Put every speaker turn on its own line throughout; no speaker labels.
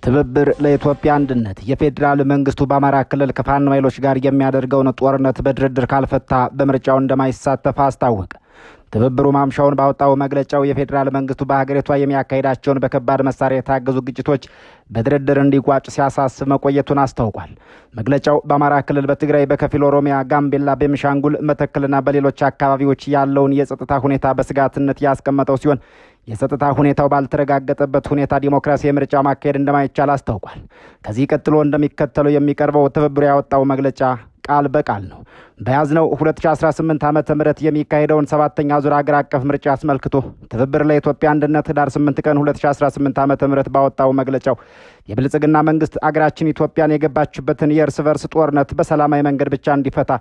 ትብብር ለኢትዮጵያ አንድነት የፌዴራል መንግስቱ በአማራ ክልል ከፋኖ ኃይሎች ጋር የሚያደርገውን ጦርነት በድርድር ካልፈታ በምርጫው እንደማይሳተፍ አስታወቀ። ትብብሩ ማምሻውን ባወጣው መግለጫው የፌዴራል መንግስቱ በሀገሪቷ የሚያካሂዳቸውን በከባድ መሳሪያ የታገዙ ግጭቶች በድርድር እንዲቋጭ ሲያሳስብ መቆየቱን አስታውቋል። መግለጫው በአማራ ክልል፣ በትግራይ፣ በከፊል ኦሮሚያ፣ ጋምቤላ፣ ቤኒሻንጉል፣ መተከልና በሌሎች አካባቢዎች ያለውን የጸጥታ ሁኔታ በስጋትነት ያስቀመጠው ሲሆን የጸጥታ ሁኔታው ባልተረጋገጠበት ሁኔታ ዲሞክራሲያዊ ምርጫ ማካሄድ እንደማይቻል አስታውቋል። ከዚህ ቀጥሎ እንደሚከተለው የሚቀርበው ትብብሩ ያወጣው መግለጫ ቃል በቃል ነው። በያዝነው 2018 ዓመተ ምህረት የሚካሄደውን 7ኛ ዙር አገር አቀፍ ምርጫ አስመልክቶ ትብብር ለኢትዮጵያ አንድነት ህዳር 8 ቀን 2018 ዓመተ ምህረት ባወጣው መግለጫው የብልጽግና መንግስት አገራችን ኢትዮጵያን የገባችበትን የእርስ በርስ ጦርነት በሰላማዊ መንገድ ብቻ እንዲፈታ፣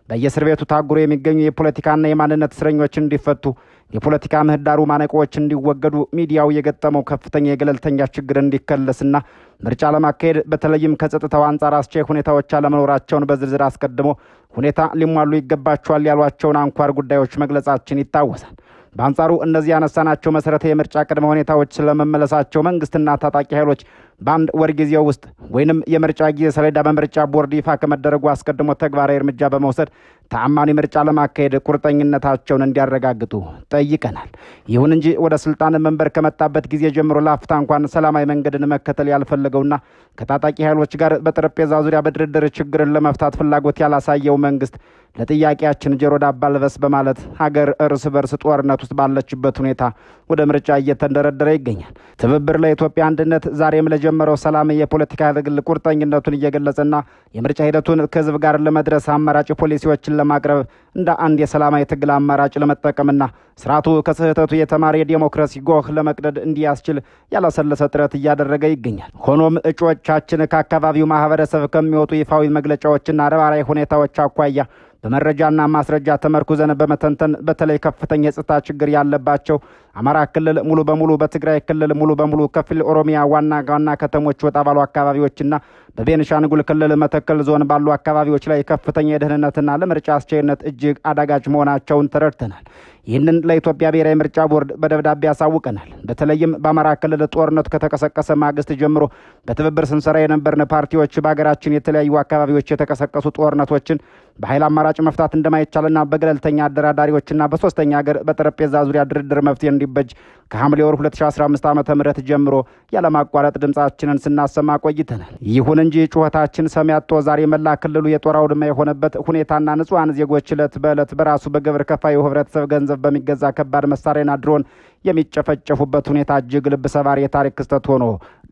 በየእስር ቤቱ ታጉሮ የሚገኙ የፖለቲካና የማንነት እስረኞች እንዲፈቱ፣ የፖለቲካ ምህዳሩ ማነቆዎች እንዲወገዱ፣ ሚዲያው የገጠመው ከፍተኛ የገለልተኛ ችግር እንዲከለስና ምርጫ ለማካሄድ በተለይም ከጸጥታው አንጻር አስቻይ ሁኔታዎች አለመኖራቸውን በዝርዝር አስቀድሞ ሁኔታ ሊሟሉ ይገባቸዋል ያሏቸውን አንኳር ጉዳዮች መግለጻችን ይታወሳል። በአንጻሩ እነዚህ ያነሳናቸው መሰረታዊ የምርጫ ቅድመ ሁኔታዎች ስለመመለሳቸው መንግስትና ታጣቂ ኃይሎች በአንድ ወር ጊዜ ውስጥ ወይንም የምርጫ ጊዜ ሰሌዳ በምርጫ ቦርድ ይፋ ከመደረጉ አስቀድሞ ተግባራዊ እርምጃ በመውሰድ ተአማኒ ምርጫ ለማካሄድ ቁርጠኝነታቸውን እንዲያረጋግጡ ጠይቀናል። ይሁን እንጂ ወደ ስልጣን መንበር ከመጣበት ጊዜ ጀምሮ ላፍታ እንኳን ሰላማዊ መንገድን መከተል ያልፈለገውና ከታጣቂ ኃይሎች ጋር በጠረጴዛ ዙሪያ በድርድር ችግርን ለመፍታት ፍላጎት ያላሳየው መንግስት ለጥያቄያችን ጆሮ ዳባ ልበስ በማለት ሀገር እርስ በርስ ጦርነት ውስጥ ባለችበት ሁኔታ ወደ ምርጫ እየተንደረደረ ይገኛል። ትብብር ለኢትዮጵያ አንድነት ዛሬም ለጀመረው ሰላም የፖለቲካ ትግል ቁርጠኝነቱን እየገለጸና የምርጫ ሂደቱን ከህዝብ ጋር ለመድረስ አማራጭ ፖሊሲዎችን ለማቅረብ እንደ አንድ የሰላማዊ ትግል አማራጭ ለመጠቀምና ስርዓቱ ከስህተቱ የተማረ የዲሞክራሲ ጎህ ለመቅደድ እንዲያስችል ያላሰለሰ ጥረት እያደረገ ይገኛል። ሆኖም እጩዎቻችን ከአካባቢው ማህበረሰብ ከሚወጡ ይፋዊ መግለጫዎችና ነባራዊ ሁኔታዎች አኳያ በመረጃና ማስረጃ ተመርኩዘን በመተንተን በተለይ ከፍተኛ የጸጥታ ችግር ያለባቸው አማራ ክልል ሙሉ በሙሉ፣ በትግራይ ክልል ሙሉ በሙሉ፣ ከፊል ኦሮሚያ ዋና ከተሞች ወጣ ባሉ አካባቢዎችና በቤኒሻንጉል ክልል መተከል ዞን ባሉ አካባቢዎች ላይ ከፍተኛ የደህንነትና ለምርጫ አስቻይነት እጅግ አዳጋች መሆናቸውን ተረድተናል። ይህንን ለኢትዮጵያ ብሔራዊ ምርጫ ቦርድ በደብዳቤ ያሳውቀናል። በተለይም በአማራ ክልል ጦርነቱ ከተቀሰቀሰ ማግስት ጀምሮ በትብብር ስንሰራ የነበርን ፓርቲዎች በሀገራችን የተለያዩ አካባቢዎች የተቀሰቀሱ ጦርነቶችን በኃይል አማራጭ መፍታት እንደማይቻልና በገለልተኛ አደራዳሪዎችና በሶስተኛ ሀገር በጠረጴዛ ዙሪያ ድርድር መፍትሄ እንዲበጅ ከሐምሌ ወር 2015 ዓ.ም ጀምሮ ያለማቋረጥ ድምጻችንን ስናሰማ ቆይተናል። ይሁን እንጂ ጩኸታችን ሰሚ አጥቶ ዛሬ መላ ክልሉ የጦር አውድማ የሆነበት ሁኔታና ንጹሐን ዜጎች ዕለት በዕለት በራሱ በግብር ከፋዩ ህብረተሰብ ገንዘብ በሚገዛ ከባድ መሳሪያና ድሮን የሚጨፈጨፉበት ሁኔታ እጅግ ልብ ሰባሪ የታሪክ ክስተት ሆኖ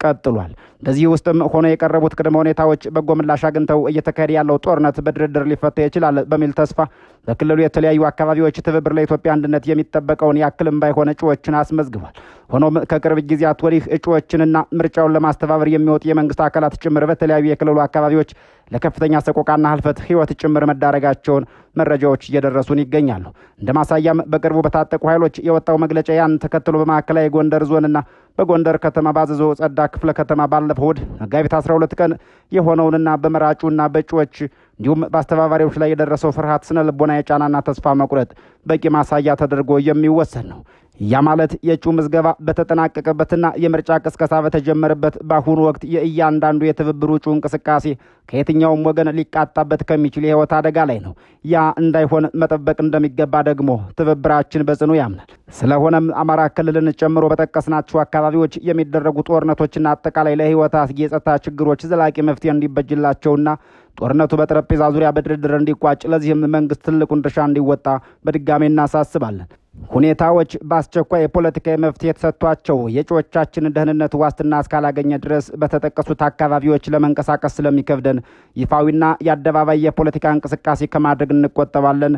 ቀጥሏል። በዚህ ውስጥም ሆኖ የቀረቡት ቅድመ ሁኔታዎች በጎ ምላሽ አግኝተው እየተካሄደ ያለው ጦርነት በድርድር ሊፈታ ይችላል በሚል ተስፋ በክልሉ የተለያዩ አካባቢዎች ትብብር ለኢትዮጵያ አንድነት የሚጠበቀውን ያክልም ባይሆን እጩዎችን አስመዝግቧል። ሆኖም ከቅርብ ጊዜያት ወዲህ እጩዎችንና ምርጫውን ለማስተባበር የሚወጡ የመንግስት አካላት ጭምር በተለያዩ የክልሉ አካባቢዎች ለከፍተኛ ሰቆቃና ህልፈት ህይወት ጭምር መዳረጋቸውን መረጃዎች እየደረሱን ይገኛሉ። እንደ ማሳያም በቅርቡ በታጠቁ ኃይሎች የወጣው መግለጫ ያን ተከትሎ በማዕከላዊ ጎንደር ዞንና በጎንደር ከተማ ባዘዞ ጸዳ ክፍለ ከተማ ባለፈው እሁድ መጋቢት 12 ቀን የሆነውንና በመራጩና በእጩዎች እንዲሁም በአስተባባሪዎች ላይ የደረሰው ፍርሃት፣ ስነ ልቦና የጫናና ተስፋ መቁረጥ በቂ ማሳያ ተደርጎ የሚወሰድ ነው። ያ ማለት የእጩ ምዝገባ በተጠናቀቀበትና የምርጫ ቅስቀሳ በተጀመረበት በአሁኑ ወቅት የእያንዳንዱ የትብብሩ እጩ እንቅስቃሴ ከየትኛውም ወገን ሊቃጣበት ከሚችል የህይወት አደጋ ላይ ነው። ያ እንዳይሆን መጠበቅ እንደሚገባ ደግሞ ትብብራችን በጽኑ ያምናል። ስለሆነም አማራ ክልልን ጨምሮ በጠቀስናቸው አካባቢዎች የሚደረጉ ጦርነቶችና አጠቃላይ ለህይወት አስጊ የጸጥታ ችግሮች ዘላቂ መፍትሄ እንዲበጅላቸውና ጦርነቱ በጠረጴዛ ዙሪያ በድርድር እንዲቋጭ፣ ለዚህም መንግስት ትልቁን ድርሻ እንዲወጣ በድጋሜ እናሳስባለን። ሁኔታዎች በአስቸኳይ የፖለቲካዊ መፍትሄ ተሰጥቷቸው የእጩዎቻችን ደህንነት ዋስትና እስካላገኘ ድረስ በተጠቀሱት አካባቢዎች ለመንቀሳቀስ ስለሚከብደን ይፋዊና የአደባባይ የፖለቲካ እንቅስቃሴ ከማድረግ እንቆጠባለን።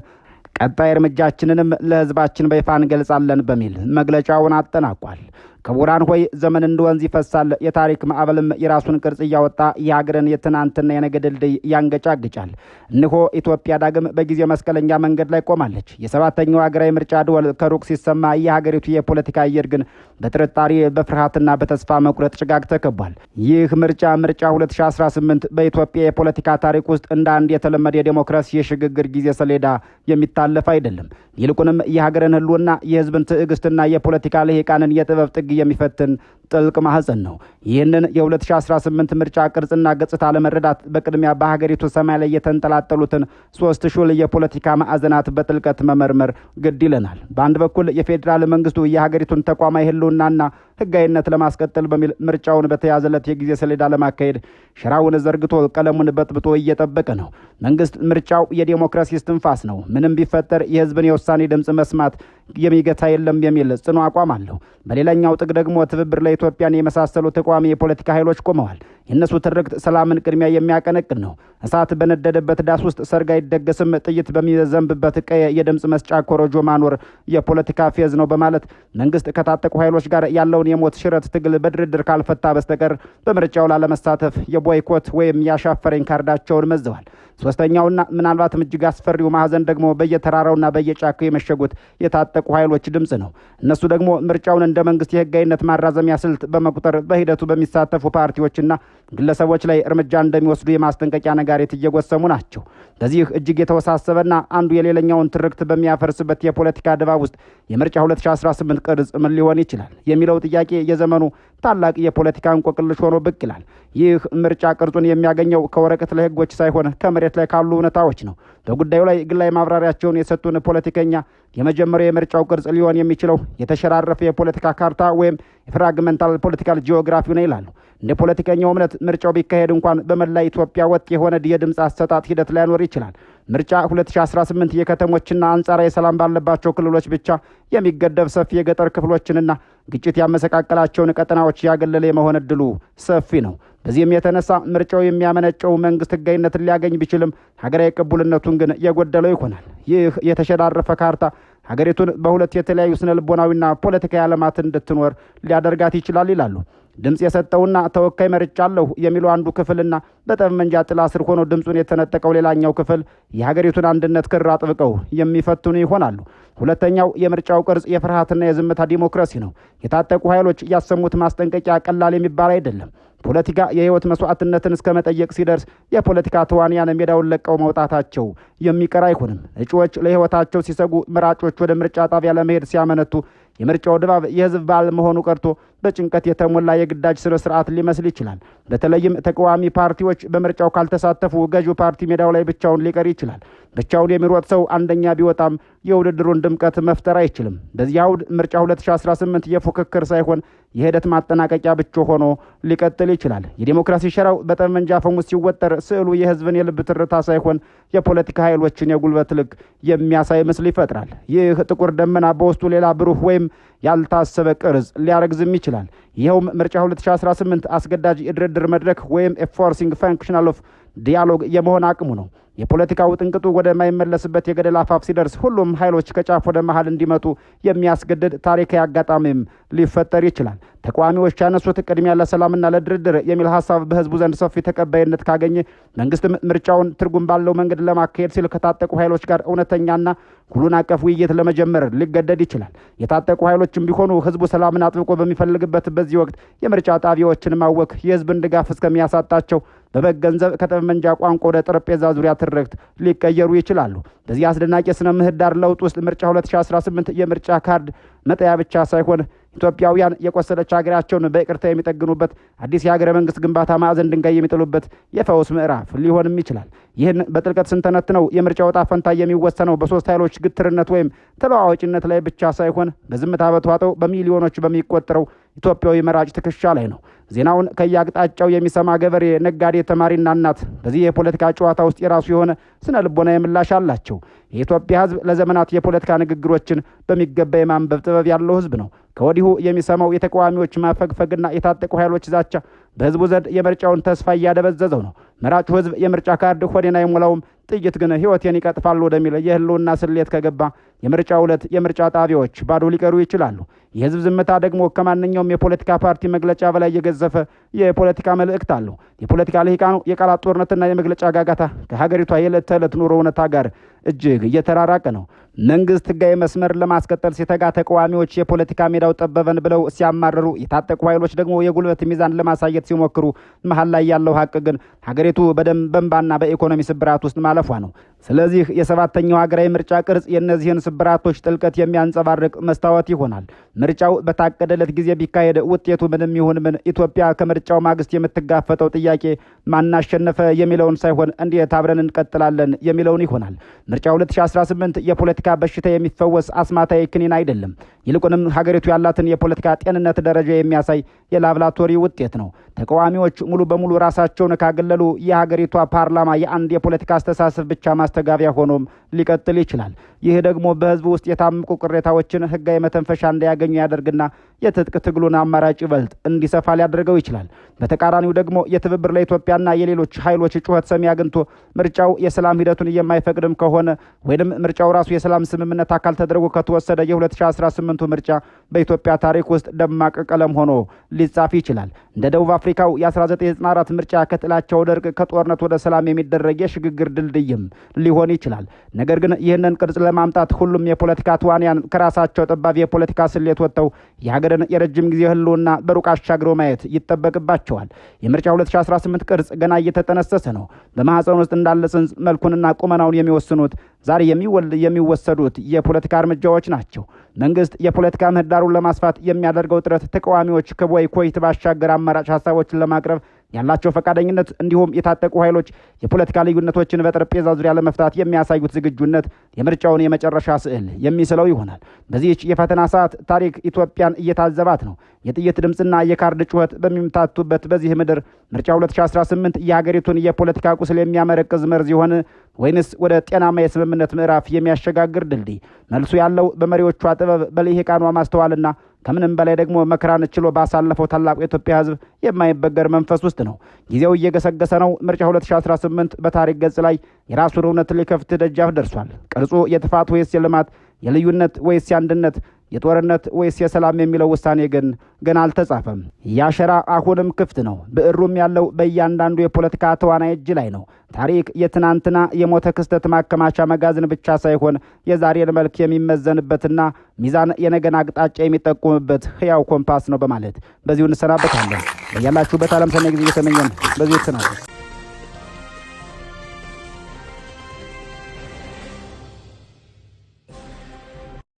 ቀጣይ እርምጃችንንም ለህዝባችን በይፋ እንገልጻለን በሚል መግለጫውን አጠናቋል። ክቡራን ሆይ፣ ዘመን እንደ ወንዝ ይፈሳል፣ የታሪክ ማዕበልም የራሱን ቅርጽ እያወጣ የሀገርን የትናንትና የነገ ድልድይ ያንገጫግጫል። እነሆ ኢትዮጵያ ዳግም በጊዜ መስቀለኛ መንገድ ላይ ቆማለች። የሰባተኛው ሀገራዊ ምርጫ ደወል ከሩቅ ሲሰማ የሀገሪቱ የፖለቲካ አየር ግን በጥርጣሬ በፍርሃትና በተስፋ መቁረጥ ጭጋግ ተከቧል። ይህ ምርጫ 2018 በኢትዮጵያ የፖለቲካ ታሪክ ውስጥ እንደ አንድ የተለመደ የዴሞክራሲ የሽግግር ጊዜ ሰሌዳ የሚታለፍ አይደለም። ይልቁንም የሀገርን ህልውና፣ የህዝብን ትዕግስትና የፖለቲካ ልሂቃንን የጥበብ ጥግ የሚፈትን ጥልቅ ማህፀን ነው። ይህንን የ2018 ምርጫ ቅርጽና ገጽታ ለመረዳት በቅድሚያ በሀገሪቱ ሰማይ ላይ የተንጠላጠሉትን 3 ሹል የፖለቲካ ማዕዘናት በጥልቀት መመርመር ግድ ይለናል። በአንድ በኩል የፌዴራል መንግስቱ የሀገሪቱን ተቋማዊ ህልውናና ህጋዊነት ለማስቀጠል በሚል ምርጫውን በተያዘለት የጊዜ ሰሌዳ ለማካሄድ ሸራውን ዘርግቶ ቀለሙን በጥብጦ እየጠበቀ ነው። መንግስት ምርጫው የዲሞክራሲ እስትንፋስ ነው፣ ምንም ቢፈጠር የህዝብን የውሳኔ ድምፅ መስማት የሚገታ የለም የሚል ጽኑ አቋም አለው። በሌላኛው ጥግ ደግሞ ትብብር ለኢትዮጵያን የመሳሰሉ ተቋሚ የፖለቲካ ኃይሎች ቆመዋል። የእነሱ ትርክት ሰላምን ቅድሚያ የሚያቀነቅን ነው። እሳት በነደደበት ዳስ ውስጥ ሰርግ አይደገስም፣ ጥይት በሚዘንብበት ቀየ የድምፅ መስጫ ኮረጆ ማኖር የፖለቲካ ፌዝ ነው በማለት መንግስት ከታጠቁ ኃይሎች ጋር ያለውን የሞት ሽረት ትግል በድርድር ካልፈታ በስተቀር በምርጫው ላለመሳተፍ የቦይኮት ወይም ያሻፈረኝ ካርዳቸውን መዘዋል። ሶስተኛውና ምናልባትም እጅግ አስፈሪው ማዕዘን ደግሞ በየተራራውና በየጫካው የመሸጉት የታጠቁ ኃይሎች ድምፅ ነው። እነሱ ደግሞ ምርጫውን እንደ መንግስት የህጋዊነት ማራዘሚያ ስልት በመቁጠር በሂደቱ በሚሳተፉ ፓርቲዎችና ግለሰቦች ላይ እርምጃ እንደሚወስዱ የማስጠንቀቂያ ነጋሪት እየጎሰሙ ናቸው። በዚህ እጅግ የተወሳሰበና አንዱ የሌላኛውን ትርክት በሚያፈርስበት የፖለቲካ ድባብ ውስጥ የምርጫ 2018 ቅርጽ ምን ሊሆን ይችላል የሚለው ጥያቄ የዘመኑ ታላቅ የፖለቲካ እንቆቅልሽ ሆኖ ብቅ ይላል። ይህ ምርጫ ቅርጹን የሚያገኘው ከወረቀት ላይ ህጎች ሳይሆን ከመሬት ላይ ካሉ እውነታዎች ነው። በጉዳዩ ላይ ግላዊ ማብራሪያቸውን የሰጡን ፖለቲከኛ የመጀመሪያው የምርጫው ቅርጽ ሊሆን የሚችለው የተሸራረፈ የፖለቲካ ካርታ ወይም የፍራግመንታል ፖለቲካል ጂኦግራፊ ነው ይላሉ። እንደ ፖለቲከኛው እምነት ምርጫው ቢካሄድ እንኳን በመላ ኢትዮጵያ ወጥ የሆነ የድምፅ አሰጣጥ ሂደት ላይኖር ይችላል። ምርጫ 2018 የከተሞችና አንጻራዊ ሰላም ባለባቸው ክልሎች ብቻ የሚገደብ ሰፊ የገጠር ክፍሎችንና ግጭት ያመሰቃቀላቸውን ቀጠናዎች ያገለለ የመሆን እድሉ ሰፊ ነው። በዚህም የተነሳ ምርጫው የሚያመነጨው መንግስት ህጋዊነትን ሊያገኝ ቢችልም ሀገራዊ ቅቡልነቱን ግን የጎደለው ይሆናል። ይህ የተሸራረፈ ካርታ ሀገሪቱን በሁለት የተለያዩ ስነ ልቦናዊና ፖለቲካዊ ዓለማት እንድትኖር ሊያደርጋት ይችላል ይላሉ። ድምፅ የሰጠውና ተወካይ መርጫለሁ የሚለው አንዱ ክፍልና በጠመንጃ ጥላ ስር ሆኖ ድምፁን የተነጠቀው ሌላኛው ክፍል የሀገሪቱን አንድነት ክር አጥብቀው የሚፈትኑ ይሆናሉ። ሁለተኛው የምርጫው ቅርጽ የፍርሃትና የዝምታ ዲሞክራሲ ነው። የታጠቁ ኃይሎች ያሰሙት ማስጠንቀቂያ ቀላል የሚባል አይደለም። ፖለቲካ የህይወት መስዋዕትነትን እስከ መጠየቅ ሲደርስ የፖለቲካ ተዋንያን ሜዳውን ለቀው መውጣታቸው የሚቀር አይሆንም። እጩዎች ለህይወታቸው ሲሰጉ፣ መራጮች ወደ ምርጫ ጣቢያ ለመሄድ ሲያመነቱ የምርጫው ድባብ የህዝብ በዓል መሆኑ ቀርቶ በጭንቀት የተሞላ የግዳጅ ስነ ስርዓት ሊመስል ይችላል። በተለይም ተቃዋሚ ፓርቲዎች በምርጫው ካልተሳተፉ ገዢው ፓርቲ ሜዳው ላይ ብቻውን ሊቀር ይችላል። ብቻውን የሚሮጥ ሰው አንደኛ ቢወጣም የውድድሩን ድምቀት መፍጠር አይችልም። በዚህ አውድ ምርጫ 2018 የፉክክር ሳይሆን የሂደት ማጠናቀቂያ ብቻ ሆኖ ሊቀጥል ይችላል። የዲሞክራሲ ሸራው በጠመንጃ ፈሙስ ሲወጠር ስዕሉ የህዝብን የልብ ትርታ ሳይሆን የፖለቲካ ኃይሎችን የጉልበት ልክ የሚያሳይ ምስል ይፈጥራል። ይህ ጥቁር ደመና በውስጡ ሌላ ብሩህ ወይም ያልታሰበ ቅርጽ ሊያረግዝም ይችላል። ይኸውም ምርጫ 2018 አስገዳጅ የድርድር መድረክ ወይም ፎርሲንግ ፈንክሽናል ኦፍ ዲያሎግ የመሆን አቅሙ ነው። የፖለቲካው ጥንቅጡ ወደማይመለስበት የገደል አፋፍ ሲደርስ ሁሉም ኃይሎች ከጫፍ ወደ መሃል እንዲመጡ የሚያስገድድ ታሪካዊ አጋጣሚም ሊፈጠር ይችላል። ተቃዋሚዎች ያነሱት ቅድሚያ ለሰላምና ለድርድር የሚል ሀሳብ በህዝቡ ዘንድ ሰፊ ተቀባይነት ካገኘ መንግስትም ምርጫውን ትርጉም ባለው መንገድ ለማካሄድ ሲል ከታጠቁ ኃይሎች ጋር እውነተኛና ሁሉን አቀፍ ውይይት ለመጀመር ሊገደድ ይችላል። የታጠቁ ኃይሎችም ቢሆኑ ህዝቡ ሰላምን አጥብቆ በሚፈልግበት በዚህ ወቅት የምርጫ ጣቢያዎችን ማወክ የህዝብን ድጋፍ እስከሚያሳጣቸው በመገንዘብ ከጠመንጃ ቋንቋ ወደ ጠረጴዛ ዙሪያ ትርክት ሊቀየሩ ይችላሉ። በዚህ አስደናቂ የስነ ምህዳር ለውጥ ውስጥ ምርጫ 2018 የምርጫ ካርድ መጠያ ብቻ ሳይሆን ኢትዮጵያውያን የቆሰለች ሀገራቸውን በይቅርታ የሚጠግኑበት፣ አዲስ የሀገረ መንግስት ግንባታ ማዕዘን ድንጋይ የሚጥሉበት የፈውስ ምዕራፍ ሊሆንም ይችላል። ይህን በጥልቀት ስንተነትነው የምርጫው ዕጣ ፈንታ የሚወሰነው በሶስት ኃይሎች ግትርነት ወይም ተለዋዋጭነት ላይ ብቻ ሳይሆን በዝምታ በተዋጠው በሚሊዮኖች በሚቆጠረው ኢትዮጵያዊ መራጭ ትከሻ ላይ ነው። ዜናውን ከየአቅጣጫው የሚሰማ ገበሬ፣ ነጋዴ፣ ተማሪና እናት በዚህ የፖለቲካ ጨዋታ ውስጥ የራሱ የሆነ ስነ ልቦናዊ ምላሽ አላቸው። የኢትዮጵያ ህዝብ ለዘመናት የፖለቲካ ንግግሮችን በሚገባ የማንበብ ጥበብ ያለው ህዝብ ነው። ከወዲሁ የሚሰማው የተቃዋሚዎች ማፈግፈግና የታጠቁ ኃይሎች ዛቻ በህዝቡ ዘንድ የምርጫውን ተስፋ እያደበዘዘው ነው። መራጩ ህዝብ የምርጫ ካርድ ሆዴን አይሞላውም፣ ጥይት ግን ህይወቴን ይቀጥፋል ወደሚል የህልውና ስሌት ከገባ የምርጫው ዕለት የምርጫ ጣቢያዎች ባዶ ሊቀሩ ይችላሉ። የህዝብ ዝምታ ደግሞ ከማንኛውም የፖለቲካ ፓርቲ መግለጫ በላይ የገዘፈ የፖለቲካ መልእክት አለው። የፖለቲካ ልሂቃኑ የቃላት ጦርነትና የመግለጫ ጋጋታ ከሀገሪቷ የዕለት ተዕለት ኑሮ እውነታ ጋር እጅግ እየተራራቀ ነው። መንግስት ህጋዊ መስመር ለማስቀጠል ሲተጋ፣ ተቃዋሚዎች የፖለቲካ ሜዳው ጠበበን ብለው ሲያማርሩ፣ የታጠቁ ኃይሎች ደግሞ የጉልበት ሚዛን ለማሳየት ሲሞክሩ፣ መሀል ላይ ያለው ሀቅ ግን ሀገሪቱ በደም በእንባና በኢኮኖሚ ስብራት ውስጥ ማለፏ ነው። ስለዚህ የሰባተኛው ሀገራዊ ምርጫ ቅርጽ የእነዚህን ስብራቶች ጥልቀት የሚያንጸባርቅ መስታወት ይሆናል። ምርጫው በታቀደለት ጊዜ ቢካሄድ ውጤቱ ምንም ይሁን ምን ኢትዮጵያ ከምርጫው ማግስት የምትጋፈጠው ጥያቄ ማናሸነፈ የሚለውን ሳይሆን እንዴት አብረን እንቀጥላለን የሚለውን ይሆናል። ምርጫው 2018 የፖለቲካ በሽታ የሚፈወስ አስማታዊ ክኒን አይደለም። ይልቁንም ሀገሪቱ ያላትን የፖለቲካ ጤንነት ደረጃ የሚያሳይ የላብራቶሪ ውጤት ነው። ተቃዋሚዎች ሙሉ በሙሉ ራሳቸውን ካገለሉ የሀገሪቷ ፓርላማ የአንድ የፖለቲካ አስተሳሰብ ብቻ ማስተጋቢያ ሆኖም ሊቀጥል ይችላል። ይህ ደግሞ በህዝቡ ውስጥ የታመቁ ቅሬታዎችን ህጋዊ መተንፈሻ እንዳያገኙ ያደርግና የትጥቅ ትግሉን አማራጭ ይበልጥ እንዲሰፋ ሊያደርገው ይችላል። በተቃራኒው ደግሞ የትብብር ለኢትዮጵያና የሌሎች ኃይሎች ጩኸት ሰሚ አግኝቶ ምርጫው የሰላም ሂደቱን የማይፈቅድም ከሆነ ወይንም ምርጫው ራሱ የሰላም ስምምነት አካል ተደርጎ ከተወሰደ የ2018ቱ ምርጫ በኢትዮጵያ ታሪክ ውስጥ ደማቅ ቀለም ሆኖ ሊጻፍ ይችላል። እንደ ደቡብ አፍሪካው የ1994 ምርጫ ከጥላቻው ደርቅ ከጦርነት ወደ ሰላም የሚደረግ የሽግግር ድልድይም ሊሆን ይችላል። ነገር ግን ይህንን ቅርጽ ለማምጣት ሁሉም የፖለቲካ ተዋንያን ከራሳቸው ጠባብ የፖለቲካ ስሌት ወጥተው የሀገርን የረጅም ጊዜ ህልውና በሩቅ አሻግረው ማየት ይጠበቅባቸዋል። የምርጫ 2018 ቅርጽ ገና እየተጠነሰሰ ነው። በማህፀን ውስጥ እንዳለ ጽንስ መልኩንና ቁመናውን የሚወስኑት ዛሬ የሚወሰዱት የፖለቲካ እርምጃዎች ናቸው። መንግስት የፖለቲካ ምህዳሩን ለማስፋት የሚያደርገው ጥረት ተቃዋሚዎች ከቦይኮት ባሻገር አማራጭ ሀሳቦችን ለማቅረብ ያላቸው ፈቃደኝነት እንዲሁም የታጠቁ ኃይሎች የፖለቲካ ልዩነቶችን በጠረጴዛ ዙሪያ ለመፍታት የሚያሳዩት ዝግጁነት የምርጫውን የመጨረሻ ስዕል የሚስለው ይሆናል። በዚህች የፈተና ሰዓት ታሪክ ኢትዮጵያን እየታዘባት ነው። የጥይት ድምፅና የካርድ ጩኸት በሚምታቱበት በዚህ ምድር ምርጫ 2018 የሀገሪቱን የፖለቲካ ቁስል የሚያመረቅዝ መርዝ ይሆን ወይንስ ወደ ጤናማ የስምምነት ምዕራፍ የሚያሸጋግር ድልድይ? መልሱ ያለው በመሪዎቿ ጥበብ፣ በልሂቃኗ ማስተዋልና ከምንም በላይ ደግሞ መከራን ችሎ ባሳለፈው ታላቁ የኢትዮጵያ ሕዝብ የማይበገር መንፈስ ውስጥ ነው። ጊዜው እየገሰገሰ ነው። ምርጫ 2018 በታሪክ ገጽ ላይ የራሱን እውነት ሊከፍት ደጃፍ ደርሷል። ቅርጹ የጥፋት ወይስ የልማት፣ የልዩነት ወይስ የአንድነት፣ የጦርነት ወይስ የሰላም የሚለው ውሳኔ ግን ገና አልተጻፈም። ያሸራ አሁንም ክፍት ነው። ብዕሩም ያለው በእያንዳንዱ የፖለቲካ ተዋናይ እጅ ላይ ነው። ታሪክ የትናንትና የሞተ ክስተት ማከማቻ መጋዘን ብቻ ሳይሆን የዛሬን መልክ የሚመዘንበትና ሚዛን የነገን አቅጣጫ የሚጠቁምበት ህያው ኮምፓስ ነው በማለት በዚሁ እንሰናበታለን። ያላችሁበት ዓለም ሰናይ ጊዜ እየተመኘን በዚሁ ተናገር።